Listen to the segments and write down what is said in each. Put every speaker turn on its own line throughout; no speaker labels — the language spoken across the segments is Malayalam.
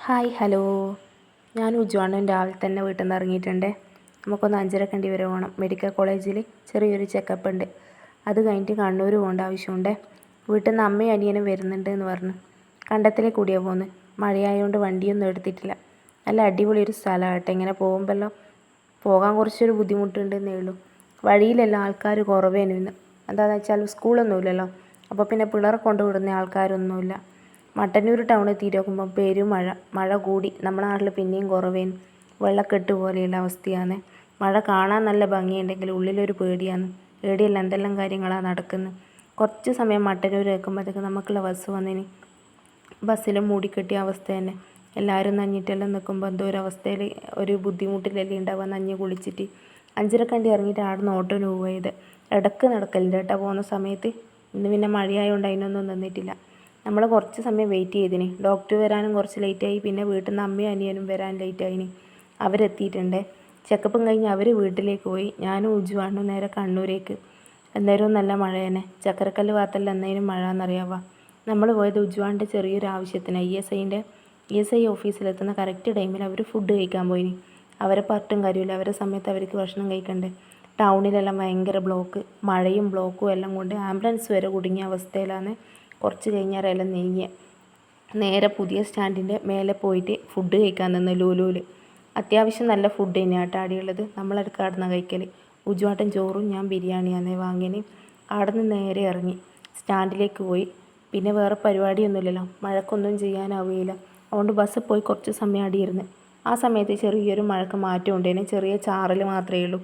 ഹായ് ഹലോ, ഞാൻ ഉജ്വാണ്. രാവിലെ തന്നെ വീട്ടിൽ നിന്ന് ഇറങ്ങിയിട്ടുണ്ടേ. നമുക്കൊന്ന് 5:30 വരെ പോകണം. മെഡിക്കൽ കോളേജിൽ ചെറിയൊരു ചെക്കപ്പ് ഉണ്ട്. അത് കഴിഞ്ഞിട്ട് കണ്ണൂർ പോകേണ്ട ആവശ്യമുണ്ട്. വീട്ടിൽ നിന്ന് അമ്മയും അനിയനും വരുന്നുണ്ട് എന്ന് പറഞ്ഞു. കണ്ടത്തിലെ കൂടിയാണ് പോകുന്നത്. മഴയായതുകൊണ്ട് വണ്ടിയൊന്നും എടുത്തിട്ടില്ല. നല്ല അടിപൊളി ഒരു സ്ഥലമാകട്ടെ. ഇങ്ങനെ പോകുമ്പോഴെല്ലാം പോകാൻ കുറച്ചൊരു ബുദ്ധിമുട്ടുണ്ടെന്നേ ഉള്ളൂ. വഴിയിലെല്ലാം ആൾക്കാർ കുറവേനു ഇന്ന്. എന്താണെന്ന് വെച്ചാൽ സ്കൂളൊന്നുമില്ലല്ലോ. അപ്പോൾ പിന്നെ പിള്ളേരെ കൊണ്ടുവിടുന്ന ആൾക്കാരൊന്നുമില്ല. മട്ടന്നൂർ ടൗൺ എത്തിയിട്ട് നോക്കുമ്പോൾ മഴ കൂടി. നമ്മുടെ നാട്ടിൽ പിന്നെയും കുറവേന്. വെള്ളക്കെട്ട് പോലെയുള്ള അവസ്ഥയാണ്. മഴ കാണാൻ നല്ല ഭംഗിയുണ്ടെങ്കിൽ ഉള്ളിലൊരു പേടിയാണ്. പേടിയല്ല, എന്തെല്ലാം കാര്യങ്ങളാണ് നടക്കുന്നത്. കുറച്ച് സമയം മട്ടന്നൂർ കേൾക്കുമ്പോഴത്തേക്ക് നമുക്കുള്ള ബസ് വന്നിന്. ബസ്സിലും മൂടിക്കെട്ടിയ അവസ്ഥ തന്നെ. എല്ലാവരും നഞ്ഞിട്ടെല്ലാം നിൽക്കുമ്പോൾ എന്തോ ഒരു അവസ്ഥയിൽ ഒരു ബുദ്ധിമുട്ടിലെല്ലാം ഉണ്ടാവുക. നഞ്ഞ് കുളിച്ചിട്ട് 5:30 ഇറങ്ങിയിട്ട് ആടുന്ന് ഓട്ടോന് പോയത്. ഇടക്ക് നടക്കലുണ്ട് കേട്ടോ പോകുന്ന സമയത്ത്. ഇന്ന് പിന്നെ മഴയായതുകൊണ്ട് അതിനൊന്നും നിന്നിട്ടില്ല. നമ്മൾ കുറച്ച് സമയം വെയിറ്റ് ചെയ്തിന്. ഡോക്ടർ വരാനും കുറച്ച് ലേറ്റായി. പിന്നെ വീട്ടിൽ നിന്ന് അമ്മയും അനിയനും വരാൻ ലേറ്റായിന്. അവരെത്തിയിട്ടുണ്ട്. ചെക്കപ്പും കഴിഞ്ഞ് അവർ വീട്ടിലേക്ക് പോയി. ഞാനും ഉജ്ജുവാണ് നേരെ കണ്ണൂരേക്ക്. അന്നേരവും നല്ല മഴ തന്നെ. ചക്കരക്കല്ല് ഭാഗത്തല്ല എന്നേനും മഴ എന്നറിയാവാ. നമ്മൾ പോയത് ഉജ്ജുവാൻ്റെ ചെറിയൊരു ആവശ്യത്തിന്. ESI ഓഫീസിലെത്തുന്ന കറക്റ്റ് ടൈമിൽ അവർ ഫുഡ് കഴിക്കാൻ പോയിന്. അവരെ പറഞ്ഞിട്ടും കാര്യമില്ല. അവരെ സമയത്ത് അവർക്ക് ഭക്ഷണം കഴിക്കണ്ടേ. ടൗണിലെല്ലാം ഭയങ്കര ബ്ലോക്ക്. മഴയും ബ്ലോക്കും എല്ലാം കൊണ്ട് ആംബുലൻസ് വരെ കുടുങ്ങിയ അവസ്ഥയിലാണ്. കുറച്ച് കഴിഞ്ഞാൽ നീങ്ങിയ നേരെ പുതിയ സ്റ്റാൻഡിൻ്റെ മേലെ പോയിട്ട് ഫുഡ് കഴിക്കാൻ നിന്ന് ലൂലൂല്. അത്യാവശ്യം നല്ല ഫുഡ് തന്നെയാണ് കേട്ടോ അടിയുള്ളത്. നമ്മളടുക്ക് ആടുന്ന കഴിക്കൽ. ഉജ്ജുവാട്ടൻ ചോറും ഞാൻ ബിരിയാണിയാണ് വാങ്ങിന്. അവിടെ നിന്ന് നേരെ ഇറങ്ങി സ്റ്റാൻഡിലേക്ക് പോയി. പിന്നെ വേറെ പരിപാടിയൊന്നുമില്ലല്ലോ. മഴക്കൊന്നും ചെയ്യാനാവുകയില്ല. അതുകൊണ്ട് ബസ്സിൽ പോയി കുറച്ച് സമയം അടിയിരുന്ന്. ആ സമയത്ത് ചെറിയൊരു മഴക്ക് മാറ്റം ഉണ്ടേനെ. ചെറിയ ചാറൽ മാത്രമേ ഉള്ളൂ.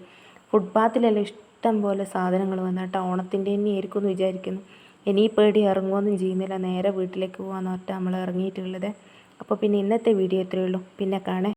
ഫുട്പാത്തിലെല്ലാം ഇഷ്ടം പോലെ സാധനങ്ങൾ വന്നു കേട്ടോ. ഓണത്തിൻ്റെ തന്നെ ആയിരിക്കും എന്ന് വിചാരിക്കുന്നു. ഇനി പേടി ഇറങ്ങുകയൊന്നും ചെയ്യുന്നില്ല. നേരെ വീട്ടിലേക്ക് പോകാമെന്ന് പറഞ്ഞിട്ട് നമ്മൾ ഇറങ്ങിയിട്ടുള്ളത്. അപ്പോൾ പിന്നെ ഇന്നത്തെ വീഡിയോ ഇത്രയേ ഉള്ളൂ. പിന്നെ കാണാം.